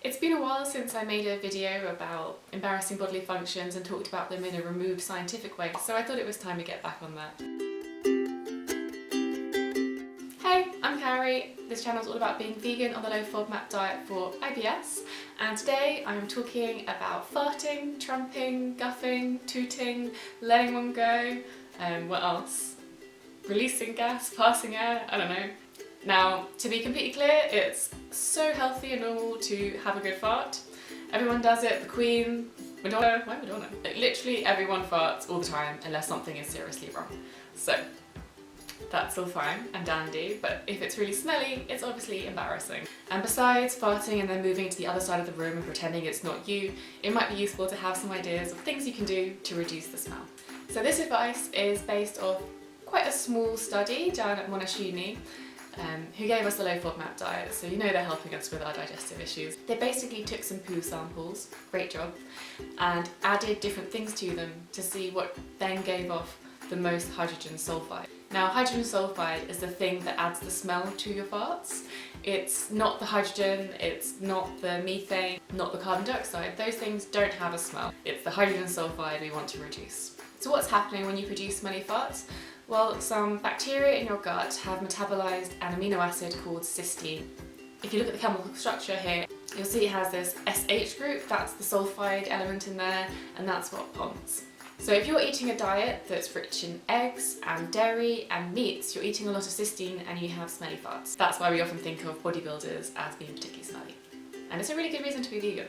It's been a while since I made a video about embarrassing bodily functions and talked about them in a removed scientific way, so I thought it was time to get back on that. Hey, I'm Carrie. This channel is all about being vegan on the low FODMAP diet for IBS, and today I'm talking about farting, trumping, guffing, tooting, letting one go, what else? Releasing gas, passing air, I don't know. Now, to be completely clear, it's so healthy and normal to have a good fart. Everyone does it, the Queen, Madonna, why Madonna? Like, literally everyone farts all the time unless something is seriously wrong. So, that's all fine and dandy, but if it's really smelly, it's obviously embarrassing. And besides farting and then moving to the other side of the room and pretending it's not you, it might be useful to have some ideas of things you can do to reduce the smell. So this advice is based off quite a small study done at Mono-saccharides, who gave us the low FODMAP diet, so you know they're helping us with our digestive issues. They basically took some poo samples, great job, and added different things to them to see what then gave off the most hydrogen sulfide. Now, hydrogen sulfide is the thing that adds the smell to your farts. It's not the hydrogen, it's not the methane, not the carbon dioxide. Those things don't have a smell. It's the hydrogen sulfide we want to reduce. So what's happening when you produce smelly farts? Well, some bacteria in your gut have metabolized an amino acid called cysteine. If you look at the chemical structure here, you'll see it has this SH group, that's the sulfide element in there, and that's what ponds. So if you're eating a diet that's rich in eggs and dairy and meats, you're eating a lot of cysteine and you have smelly farts. That's why we often think of bodybuilders as being particularly smelly. And it's a really good reason to be vegan.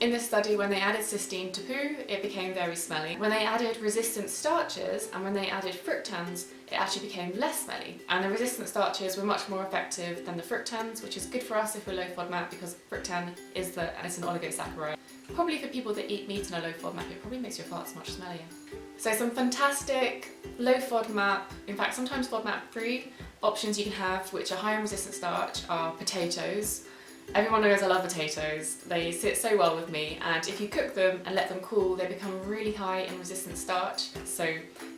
In this study, when they added cysteine to poo, it became very smelly. When they added resistant starches and when they added fructans, it actually became less smelly. And the resistant starches were much more effective than the fructans, which is good for us if we're low FODMAP because fructan is an oligosaccharide. Probably for people that eat meat and are low FODMAP, it probably makes your farts much smellier. So some fantastic low FODMAP, in fact sometimes FODMAP free options you can have which are high in resistant starch are potatoes. Everyone knows I love potatoes. They sit so well with me, and if you cook them and let them cool, they become really high in resistant starch. So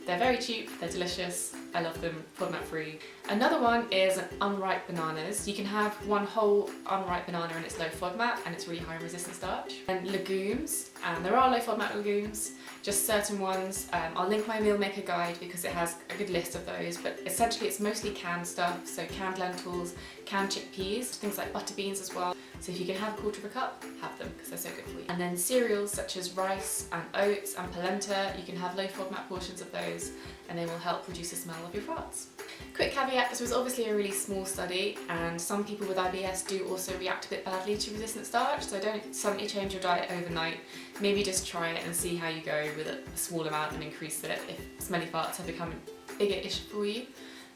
they're very cheap, they're delicious, I love them, FODMAP free. Another one is unripe bananas. You can have one whole unripe banana and it's low FODMAP and it's really high in resistant starch. And legumes, and there are low FODMAP legumes, just certain ones. I'll link my meal maker guide because it has a good list of those, but essentially it's mostly canned stuff, so canned lentils, canned chickpeas, things like butter beans as well. So if you can have a quarter of a cup, have them because they're so good for you. And then cereals such as rice and oats and polenta, you can have low FODMAP portions of those and they will help reduce the smell of your farts. Quick caveat, this was obviously a really small study and some people with IBS do also react a bit badly to resistant starch, so don't suddenly change your diet overnight. Maybe just try it and see how you go with a small amount and increase it if smelly farts have become a bigger issue for you.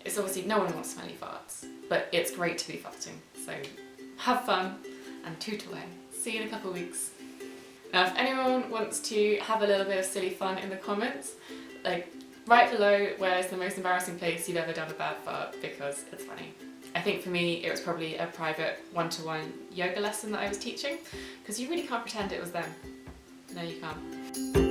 It's obviously, no one wants smelly farts, but it's great to be farting, so have fun and toot away. See you in a couple of weeks. Now if anyone wants to have a little bit of silly fun in the comments, write below where is the most embarrassing place you've ever done a bad fart because it's funny. I think for me it was probably a private one-to-one yoga lesson that I was teaching because you really can't pretend it was them. No, you can't.